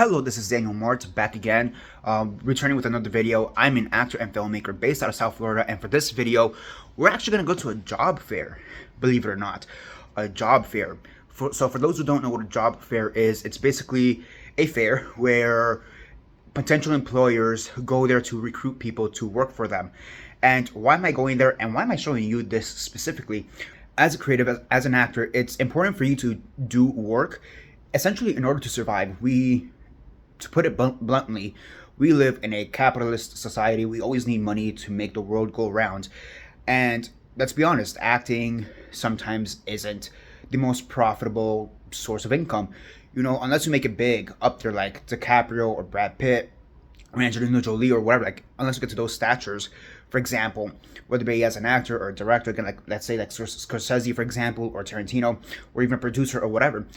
Hello, this is Daniel Mart back again, returning with another video. I'm an actor and filmmaker based out of South Florida, and for this video, we're actually going to go to a job fair, believe it or not, a job fair. So for those who don't know what a job fair is, it's basically a fair where potential employers go there to recruit people to work for them. And why am I going there, and why am I showing you this specifically? As a creative, as an actor, it's important for you to do work. Essentially, in order to survive, to put it bluntly, we live in a capitalist society. We always need money to make the world go round. And let's be honest, acting sometimes isn't the most profitable source of income. You know, unless you make it big, up there like DiCaprio or Brad Pitt or Angelina Jolie or whatever, like unless you get to those statures. For example, whether it be as an actor or a director, again, like let's say like Scorsese, for example, or Tarantino, or even a producer or whatever,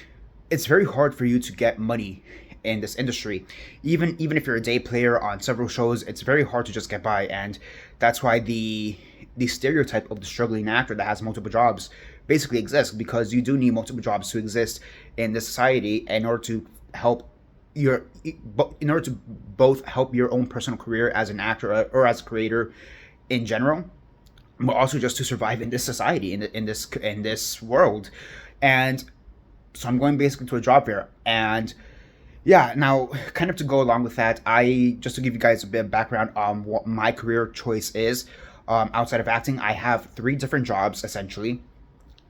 it's very hard for you to get money in this industry. Even if you're a day player on several shows, it's very hard to just get by, and that's why the stereotype of the struggling actor that has multiple jobs basically exists, because you do need multiple jobs to exist in this society in order to help both help your own personal career as an actor or as a creator in general, but also just to survive in this society, in this world. And so I'm going basically to a job fair. And yeah, now kind of to go along with that, just to give you guys a bit of background on what my career choice is. Outside of acting, I have 3 different jobs essentially.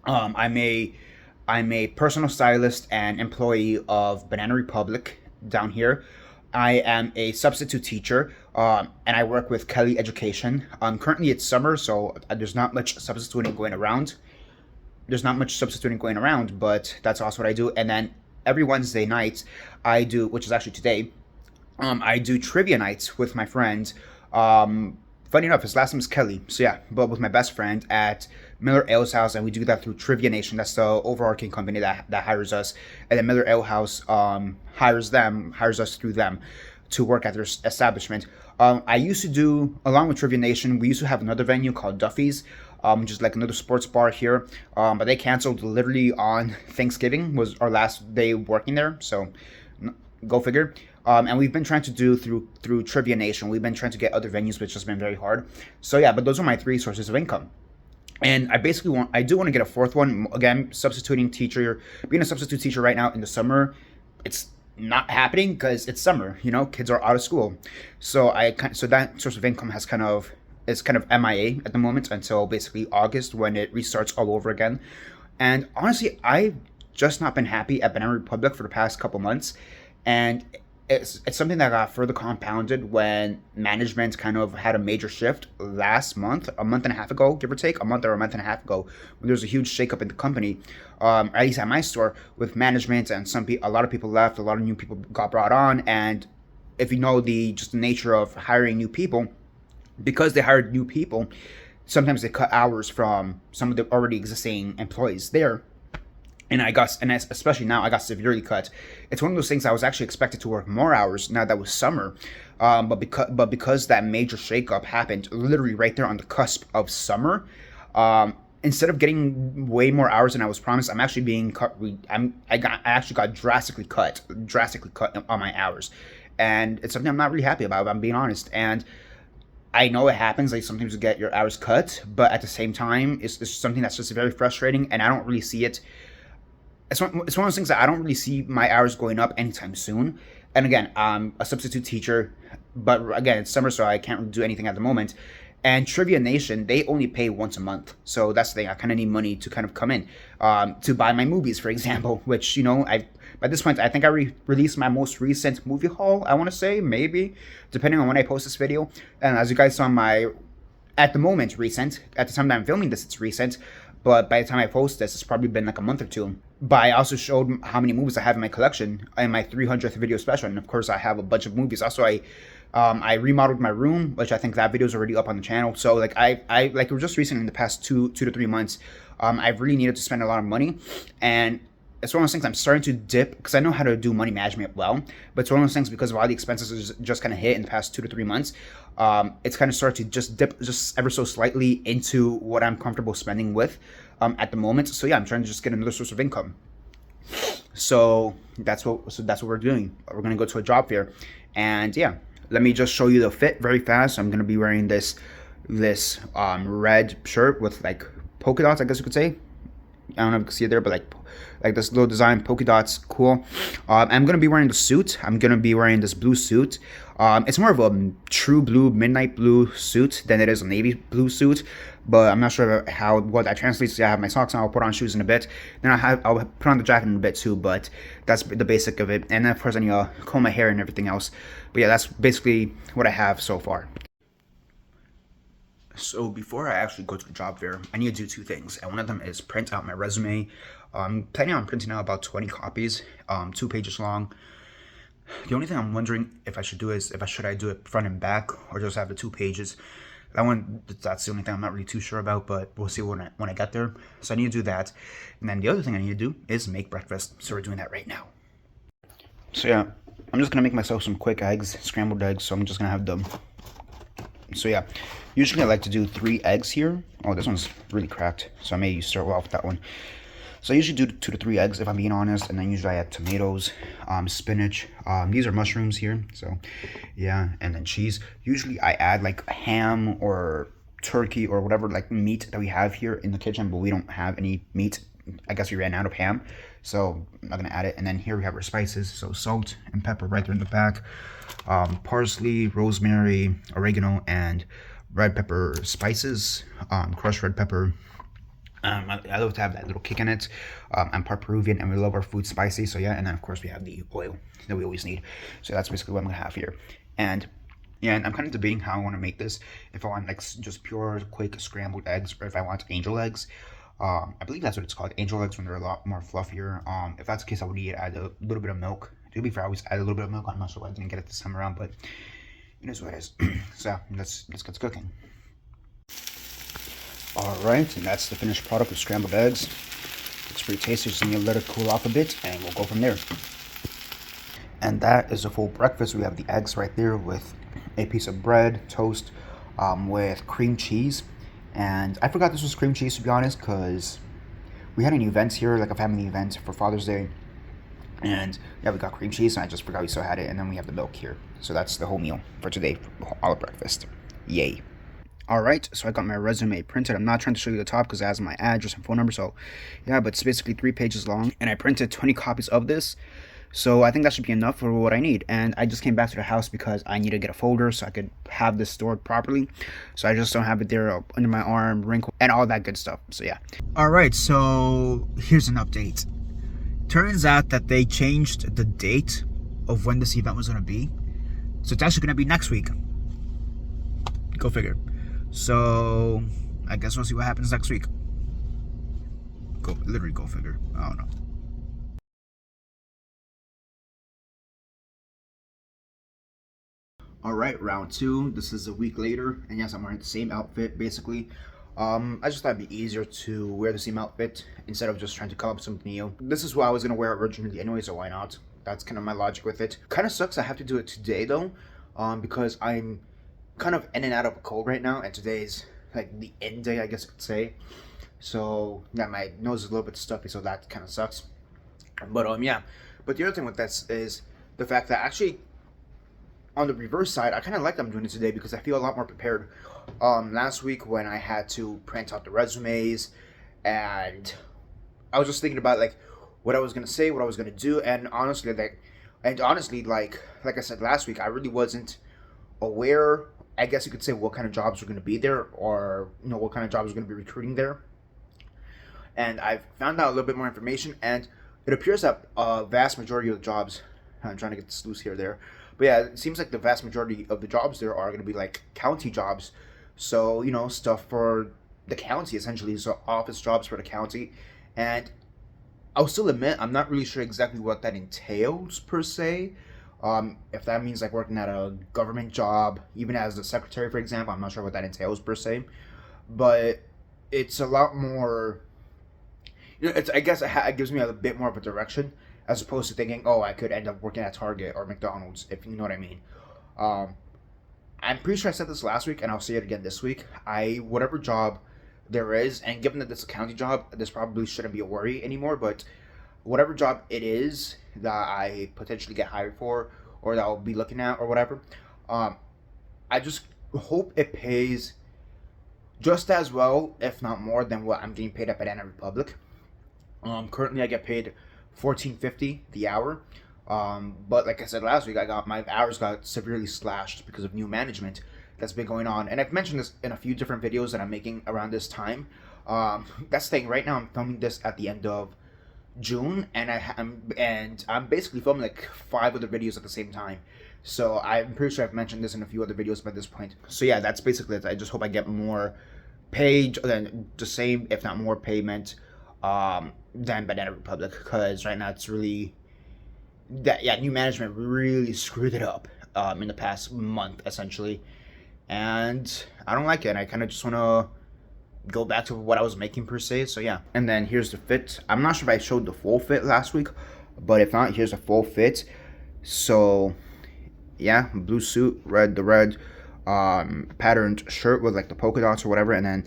I'm a personal stylist and employee of Banana Republic down here. I am a substitute teacher, and I work with Kelly Education. Currently it's summer, so there's not much substituting going around. But that's also what I do. And then every Wednesday night, I do, which is actually today, I do trivia nights with my friend. Funny enough, his last name is Kelly. So yeah, but with my best friend at Miller Ale's house, and we do that through Trivia Nation. That's the overarching company that hires us. And then Miller Ale House hires us through them to work at their establishment. I used to do, along with Trivia Nation, we used to have another venue called Duffy's, which is like another sports bar here. But they canceled literally on Thanksgiving, was our last day working there. So go figure. And we've been trying to do through Trivia Nation. We've been trying to get other venues, which has been very hard. So yeah, but those are my 3 sources of income. And I do want to get a 4th one. Again, substituting teacher, being a substitute teacher right now in the summer, it's not happening because it's summer. You know, kids are out of school. So that source of income is kind of MIA at the moment until basically August, when it restarts all over again. And honestly, I've just not been happy at Banana Republic for the past couple months, and it's something that got further compounded when management kind of had a major shift last month, a month and a half ago, give or take, a month and a half ago, when there was a huge shakeup in the company, at least at my store, with management, and a lot of people left, a lot of new people got brought on. And if you know the nature of hiring new people, because they hired new people, sometimes they cut hours from some of the already existing employees there. And especially now, I got severely cut. It's one of those things I was actually expected to work more hours now that was summer, but because that major shakeup happened literally right there on the cusp of summer, instead of getting way more hours than I was promised, I'm actually being cut. I actually got drastically cut on my hours, and it's something I'm not really happy about, if I'm being honest. And I know it happens, like sometimes you get your hours cut, but at the same time, it's something that's just very frustrating, and I don't really see it. It's one of those things that I don't really see my hours going up anytime soon. And again, I'm a substitute teacher, but again, it's summer, so I can't really do anything at the moment. And Trivia Nation, they only pay once a month. So that's the thing. I kind of need money to kind of come in, to buy my movies, for example, which, you know, by this point, I think I released my most recent movie haul, I want to say, maybe, depending on when I post this video. And as you guys saw, at the moment, recent. At the time that I'm filming this, it's recent. But by the time I post this, it's probably been like a month or 2. But I also showed how many movies I have in my collection in my 300th video special. And of course, I have a bunch of movies. Also, I remodeled my room, which I think that video is already up on the channel. So like it was just recent, in the past 2 to 3 months, I've really needed to spend a lot of money. And it's one of those things I'm starting to dip, because I know how to do money management well, but it's one of those things, because of all the expenses just kind of hit in the past 2 to 3 months, it's kind of started to just dip just ever so slightly into what I'm comfortable spending with at the moment. So yeah, I'm trying to just get another source of income. So that's what we're doing. We're gonna go to a job fair, and yeah, let me just show you the fit very fast. I'm gonna be wearing this red shirt with like polka dots, I guess you could say. I don't know if you can see it there, but like this little design, polka dots, cool. I'm gonna be wearing the suit. I'm gonna be wearing this blue suit. It's more of a true blue, midnight blue suit than it is a navy blue suit. But I'm not sure how what that translates to. I have my socks on. I'll put on shoes in a bit. Then I'll put on the jacket in a bit too. But that's the basic of it. And then of course I need to comb my hair and everything else. But yeah, that's basically what I have so far. So before I actually go to the job fair, I need to do two things, and one of them is print out my resume. I'm planning on printing out about 20 copies, 2 pages long. The only thing I'm wondering if I should do is if I do it front and back or just have the 2 pages. That's the only thing I'm not really too sure about, but we'll see when I get there. So I need to do that, and then the other thing I need to do is make breakfast. So we're doing that right now. So yeah, I'm just gonna make myself some quick eggs, scrambled eggs. So I'm just gonna have them. So yeah, usually I like to do 3 eggs here. Oh, this one's really cracked, so I may start off with that one. So I usually do 2 to 3 eggs if I'm being honest, and then usually I add tomatoes, spinach. These are mushrooms here, so yeah, and then cheese. Usually I add like ham or turkey or whatever like meat that we have here in the kitchen, but we don't have any meat. I guess we ran out of ham, so I'm not gonna add it. And then here we have our spices, so salt and pepper right there in the back, parsley, rosemary, oregano, and red pepper spices, crushed red pepper. I love to have that little kick in it. I'm part Peruvian, and we love our food spicy, so yeah. And then of course we have the oil that we always need. So that's basically what I'm gonna have here. And yeah, and I'm kind of debating how I want to make this. If I want like just pure, quick scrambled eggs, or if I want angel eggs. I believe that's what it's called, angel eggs, when they're a lot more fluffier. If that's the case, I would add a little bit of milk. To be fair, I always add a little bit of milk. I'm not sure why I didn't get it this time around, but it is what it is. So let's get to cooking. All right, and that's the finished product of scrambled eggs. It's pretty tasty. Just need to let it cool off a bit, and we'll go from there. And that is a full breakfast. We have the eggs right there with a piece of bread, toast, with cream cheese. And I forgot this was cream cheese, to be honest, because we had an event here, like a family event for Father's Day. And yeah, we got cream cheese, and I just forgot we still had it. And then we have the milk here. So that's the whole meal for today, all of breakfast. Yay. All right, so I got my resume printed. I'm not trying to show you the top because it has my address and phone number. So yeah, but it's basically 3 pages long. And I printed 20 copies of this. So I think that should be enough for what I need. And I just came back to the house because I need to get a folder so I could have this stored properly. So I just don't have it there under my arm, wrinkle, and all that good stuff. So yeah. All right, so here's an update. Turns out that they changed the date of when this event was going to be. So it's actually going to be next week. Go figure. So I guess we'll see what happens next week. Literally go figure. I don't know. All right, round 2. This is a week later, and yes, I'm wearing the same outfit basically. I just thought it'd be easier to wear the same outfit instead of just trying to come up with something new. This is what I was gonna wear originally anyway, so why not? That's kind of my logic with it. Kind of sucks I have to do it today though, because I'm kind of in and out of a cold right now, and today's like the end day, I guess you could say. So yeah, my nose is a little bit stuffy, so that kind of sucks. But yeah. But the other thing with this is the fact that actually, on the reverse side, I kind of like that I'm doing it today because I feel a lot more prepared. Last week when I had to print out the resumes, and I was just thinking about like what I was gonna say, what I was gonna do, and honestly, like I said last week, I really wasn't aware. I guess you could say what kind of jobs were gonna be there, or what kind of jobs were gonna be recruiting there. And I found out a little bit more information, and it appears that a vast majority of the jobs. I'm trying to get this loose here there. But yeah, it seems like the vast majority of the jobs there are going to be like county jobs. So, stuff for the county essentially. So office jobs for the county. And I'll still admit, I'm not really sure exactly what that entails per se. If that means like working at a government job, even as a secretary, for example, I'm not sure what that entails per se. But it's a lot more, I guess it gives me a bit more of a direction as opposed to thinking, oh, I could end up working at Target or McDonald's, if you know what I mean. I'm pretty sure I said this last week, and I'll say it again this week. Whatever job there is, and given that it's a county job, this probably shouldn't be a worry anymore, but whatever job it is that I potentially get hired for, or that I'll be looking at, or whatever, um, I just hope it pays just as well, if not more, than what I'm getting paid at Banana Republic. Currently, I get paid $14.50 the hour. But like I said last week, I got my hours got severely slashed because of new management that's been going on, and I've mentioned this in a few different videos that I'm making around this time. That's the thing. Right now, I'm filming this at the end of June, and I'm basically filming like 5 other videos at the same time. So I'm pretty sure I've mentioned this in a few other videos by this point. So yeah, that's basically it. I just hope I get more paid, than the same, if not more payment, than Banana Republic, because right now it's really that, yeah, new management really screwed it up in the past month essentially, and I don't like it. And I kind of just want to go back to what I was making per se. So yeah, and then here's the fit. I'm not sure if I showed the full fit last week, but if not, here's a full fit. So yeah, blue suit, red patterned shirt with like the polka dots or whatever, and then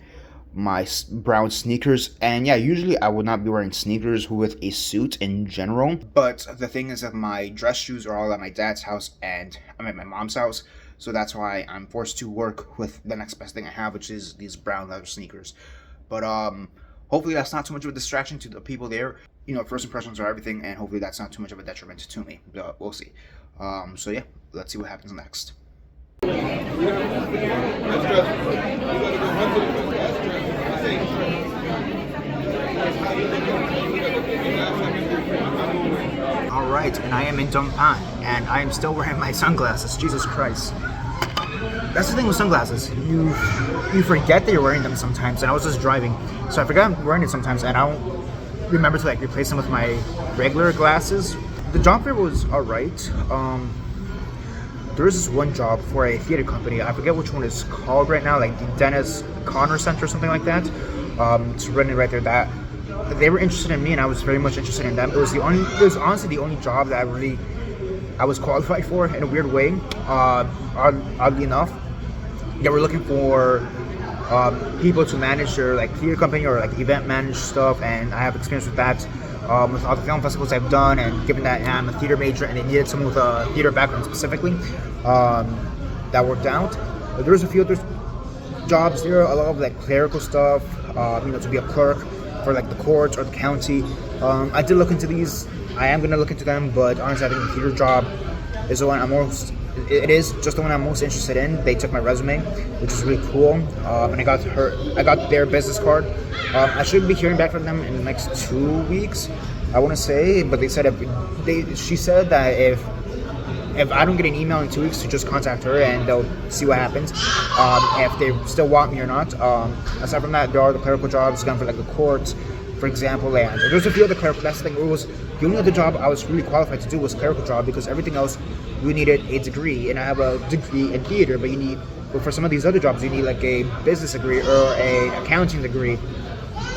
my brown sneakers. And yeah, usually I would not be wearing sneakers with a suit in general, but the thing is that my dress shoes are all at my dad's house and I'm at my mom's house, so that's why I'm forced to work with the next best thing I have, which is these brown leather sneakers. But hopefully that's not too much of a distraction to the people there. You know, first impressions are everything, and hopefully that's not too much of a detriment to me. But we'll see. So yeah, let's see what happens next. Alright, and I am in Dongpan, and I am still wearing my sunglasses. Jesus Christ. That's the thing with sunglasses. You forget that you're wearing them sometimes, and I was just driving, so I forgot I'm wearing it sometimes, and I don't remember to like replace them with my regular glasses. The job fair was alright. There was this one job for a theater company. I forget which one it's called right now, like the Dennis Conner Center or something like that. It's written right there that they were interested in me, and I was very much interested in them. It was honestly the only job that I was qualified for in a weird way. Oddly enough, they were looking for people to manage their like theater company or like event manage stuff, and I have experience with that. With all the film festivals I've done, and given that I'm a theater major and they needed someone with a theater background specifically, that worked out. But there was a few other jobs there, a lot of like clerical stuff, to be a clerk for like the courts or the county. I did look into these. I am gonna look into them, but honestly, I think the theater job is the one it is just the one I'm most interested in. They took my resume, which is really cool, and I got their business card. I should be hearing back from them in the next 2 weeks, I want to say, but they said she said that if I don't get an email in 2 weeks, to just contact her and they'll see what happens, if they still want me or not. Aside from that, there are the clerical jobs done for like the courts, for example, and there's a few other clerical. That's the thing. It was the only other job I was really qualified to do was clerical job, because everything else you needed a degree, and I have a degree in theater, but for some of these other jobs you need like a business degree or a accounting degree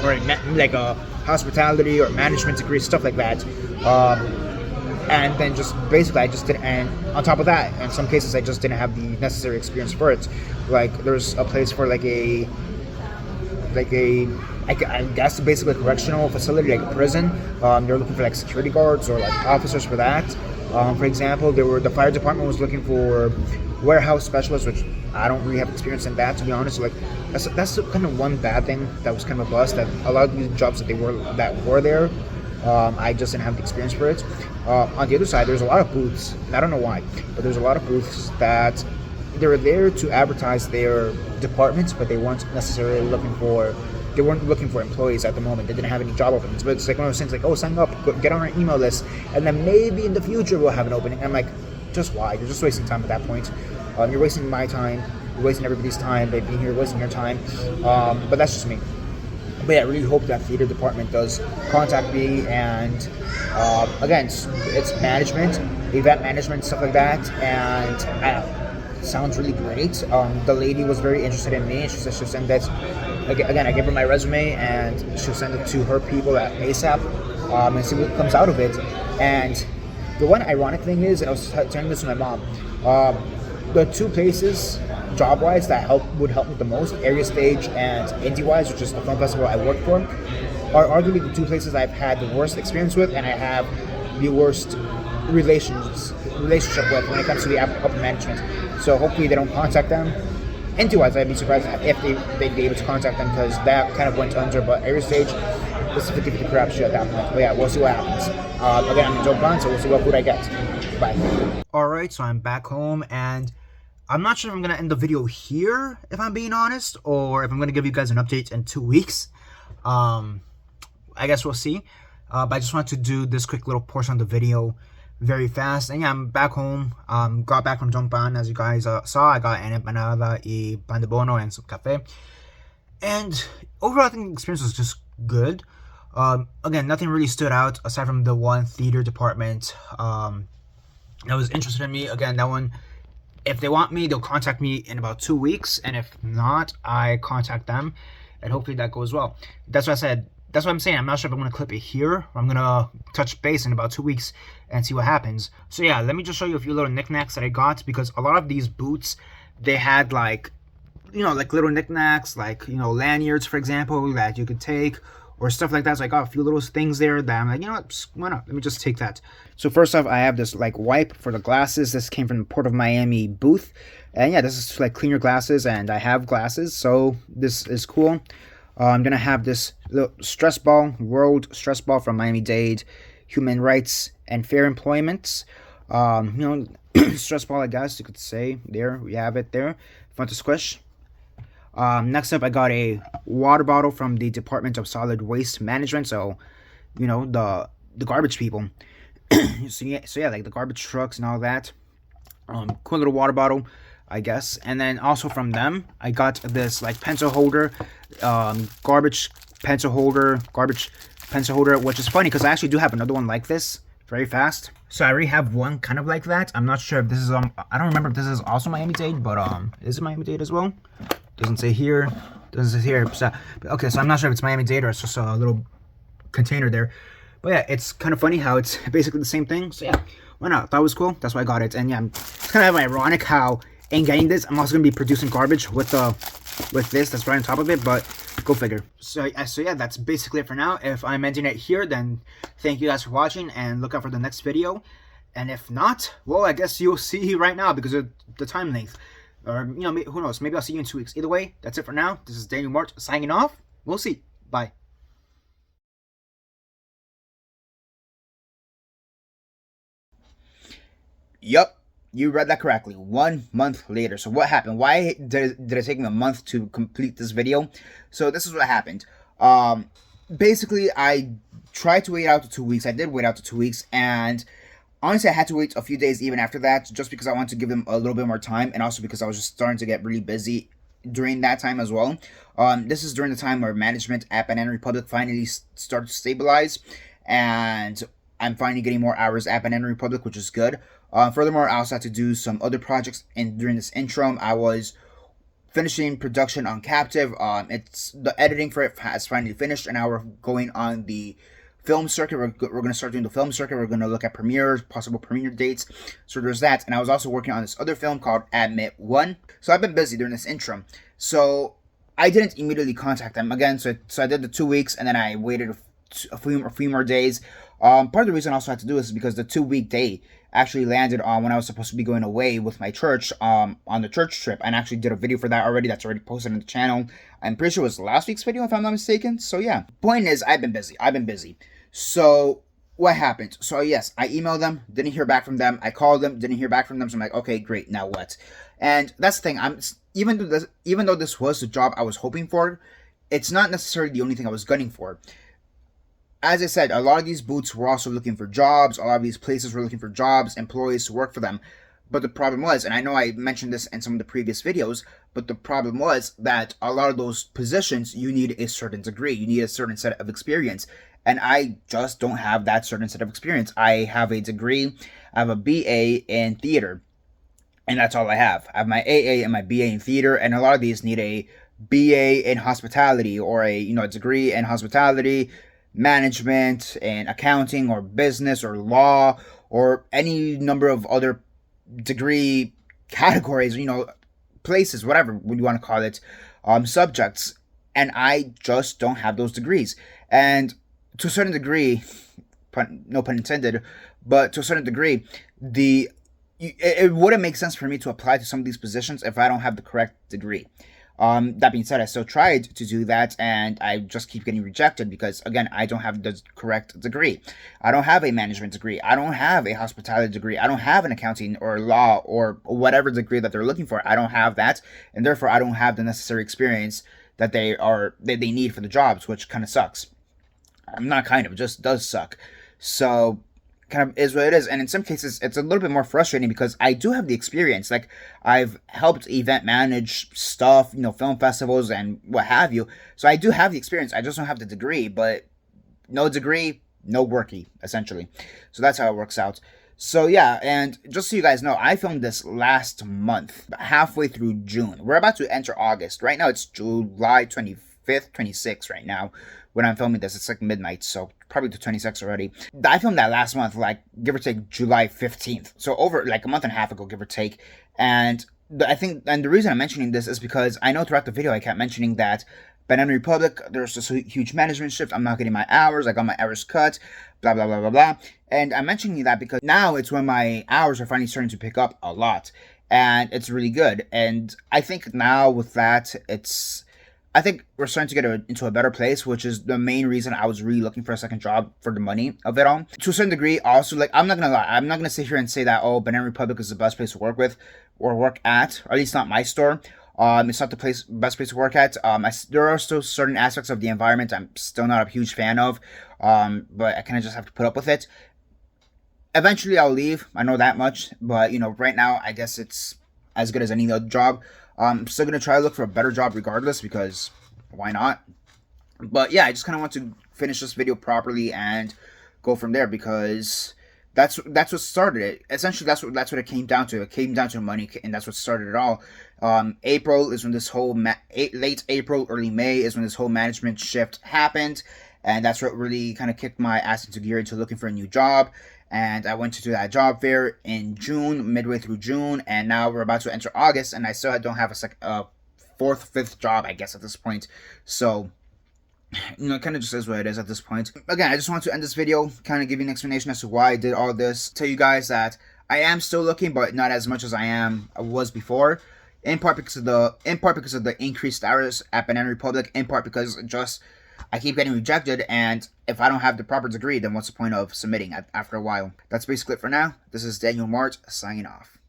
or like a hospitality or management degree, stuff like that. And then just basically I just didn't, and on top of that, in some cases I just didn't have the necessary experience for it. Like there's a place for I guess basically a correctional facility, like a prison. They're looking for like security guards or like officers for that. For example, the fire department was looking for warehouse specialists, which I don't really have experience in that, to be honest. Like that's kind of one bad thing that was kind of a bust, that a lot of these jobs that were there, I just didn't have the experience for it. On the other side, there's a lot of booths, and I don't know why, but there's a lot of booths that they were there to advertise their departments, but they weren't necessarily looking for employees at the moment. They didn't have any job openings. But it's like one of those things like, oh, sign up, get on our email list, and then maybe in the future we'll have an opening. And I'm like, just why? You're just wasting time at that point. You're wasting my time, you're wasting everybody's time by being here, wasting your time. But that's just me. But yeah, I really hope that theater department does contact me, and again, it's management, event management, stuff like that, and it sounds really great. The lady was very interested in me, and she said she'll send that. Again, I gave her my resume, and she'll send it to her people at ASAP, and see what comes out of it. And the one ironic thing is, and I was telling this to my mom, the two places job-wise that would help me the most, Area Stage and Indie-wise, which is the film festival I work for, are arguably the two places I've had the worst experience with, and I have the worst relationship with when it comes to the upper management. So hopefully they don't contact them. And two, I'd be surprised if they'd be able to contact them, because that kind of went under. But at every stage, this is 50-50 crap shit at that point. But yeah, we'll see what happens. Again, I'm Joe Blunt, so we'll see what food I get. Bye. Alright, so I'm back home, and I'm not sure if I'm going to end the video here, if I'm being honest, or if I'm going to give you guys an update in 2 weeks. I guess we'll see. But I just wanted to do this quick little portion of the video very fast. And yeah, I'm back home. Got back from Jumpan, as you guys saw. I got an empanada, y pan de bono, and some cafe. And overall, I think the experience was just good. Again, nothing really stood out aside from the one theater department that was interested in me. Again, that one, if they want me, they'll contact me in about 2 weeks. And if not, I contact them. And hopefully that goes well. That's what I said. That's what I'm saying. I'm not sure if I'm going to clip it here, or I'm going to touch base in about 2 weeks and see what happens. So yeah, let me just show you a few little knickknacks that I got, because a lot of these boots, they had like, you know, like little knickknacks, like, you know, lanyards, for example, that you could take, or stuff like that. So I got a few little things there that I'm like, you know what, why not? Let me just take that. So first off, I have this like wipe for the glasses. This came from the Port of Miami booth. And yeah, this is to like clean your glasses, and I have glasses, so this is cool. I'm going to have this little stress ball, World Stress Ball from Miami-Dade Human Rights and Fair Employment. You know, stress ball, I guess you could say. There, we have it there. Fun to squish. Next up, I got a water bottle from the Department of Solid Waste Management. So, you know, the garbage people. so yeah, like the garbage trucks and all that. Cool little water bottle, I guess. And then also from them, I got this like pencil holder, garbage pencil holder, which is funny because I actually do have another one like this, very fast. So I already have one kind of like that. I'm not sure if this is I don't remember if this is also Miami-Dade, but is it Miami-Dade as well? Doesn't say here. Doesn't say here. So, okay, so I'm not sure if it's Miami-Dade or it's just a little container there. But yeah, it's kind of funny how it's basically the same thing. So yeah, why not? That was cool. That's why I got it. And yeah, it's kind of ironic how in getting this, I'm also gonna be producing garbage with this that's right on top of it. But go figure. So yeah, that's basically it for now. If I'm ending it here, then thank you guys for watching, and look out for the next video. And if not, well, I guess you'll see right now because of the time length. Or, you know, who knows? Maybe I'll see you in 2 weeks. Either way, that's it for now. This is Daniel Mart signing off. We'll see. Bye. Yup, you read that correctly. 1 month later. So what happened? Why did it take me a month to complete this video? So this is what happened. Basically, I tried to wait out to 2 weeks. I did wait out to 2 weeks, and honestly, I had to wait a few days even after that, just because I wanted to give them a little bit more time, and also because I was just starting to get really busy during that time as well. This is during the time where management at Banana Republic finally started to stabilize, and I'm finally getting more hours at Banana Republic, which is good. Furthermore, I also had to do some other projects, and during this interim, I was finishing production on Captive. It's the editing for it has finally finished, and now we're going on the film circuit. We're going to start doing the film circuit. We're going to look at premieres, possible premiere dates. So there's that. And I was also working on this other film called Admit 1. So I've been busy during this interim. So I didn't immediately contact them again. So I did the 2 weeks, and then I waited a few more days. Part of the reason I also had to do this is because the 2-week day actually landed on when I was supposed to be going away with my church on the church trip, and actually did a video for that already. That's already posted on the channel. I'm pretty sure it was last week's video, if I'm not mistaken. So yeah, point is, I've been busy. So what happened? So yes, I emailed them, didn't hear back from them. I called them, didn't hear back from them. So I'm like, okay, great, now what? And that's the thing. Even though this was the job I was hoping for, it's not necessarily the only thing I was gunning for. As I said, a lot of these booths were also looking for jobs. A lot of these places were looking for jobs, employees to work for them. But the problem was, and I know I mentioned this in some of the previous videos, but the problem was that a lot of those positions, you need a certain degree. You need a certain set of experience. And I just don't have that certain set of experience. I have a degree. I have a BA in theater. And that's all I have. I have my AA and my BA in theater. And a lot of these need a BA in hospitality, or a degree in hospitality, management, and accounting, or business, or law, or any number of other degree categories, places, whatever you want to call it, subjects. and I just don't have those degrees. And to a certain degree, no pun intended, but to a certain degree, it wouldn't make sense for me to apply to some of these positions if I don't have the correct degree. That being said, I still tried to do that, and I just keep getting rejected because, again, I don't have the correct degree. I don't have a management degree. I don't have a hospitality degree. I don't have an accounting or law or whatever degree that they're looking for. I don't have that, and therefore I don't have the necessary experience that they need for the jobs, which kind of sucks. I'm not kind of, it just does suck. So kind of is what it is. And in some cases, it's a little bit more frustrating because I do have the experience. Like, I've helped event manage stuff, film festivals and what have you. So I do have the experience. I just don't have the degree, but no degree, no worky, essentially. So that's how it works out. So yeah, and just so you guys know, I filmed this last month, halfway through June. We're about to enter August. Right now it's July 25th, 26th right now when I'm filming this. It's like midnight, so probably the 26th already. I filmed that last month, like give or take July 15th. So over like a month and a half ago, give or take. And I think, and the reason I'm mentioning this is because I know throughout the video I kept mentioning that Banana Republic, there's this huge management shift. I'm not getting my hours. I got my hours cut, blah, blah, blah, blah, blah. And I'm mentioning that because now it's when my hours are finally starting to pick up a lot. And it's really good. And I think now with that, I think we're starting to get into a better place, which is the main reason I was really looking for a second job for the money of it all. To a certain degree, also, like, I'm not gonna lie, I'm not gonna sit here and say that, oh, Banana Republic is the best place to work with or work at, or at least not my store. It's not the best place to work at. There are still certain aspects of the environment I'm still not a huge fan of, but I kind of just have to put up with it. Eventually, I'll leave. I know that much, but right now, I guess it's as good as any other job. I'm still gonna try to look for a better job regardless because why not? But yeah, I just kind of want to finish this video properly and go from there because that's what started it. Essentially, that's what it came down to. It came down to money, and that's what started it all. April is when this whole late April, early May is when this whole management shift happened, and that's what really kind of kicked my ass into gear into looking for a new job. And I went to do that job fair in June, midway through June, and now we're about to enter August, and I still don't have a fourth, fifth job, I guess, at this point. So it kind of just is what it is at this point. Again, I just want to end this video, kind of give you an explanation as to why I did all this. Tell you guys that I am still looking, but not as much as I was before. In part because of the increased hours at Banana Republic. In part because I keep getting rejected, and if I don't have the proper degree, then what's the point of submitting after a while? That's basically it for now. This is Daniel Mart signing off.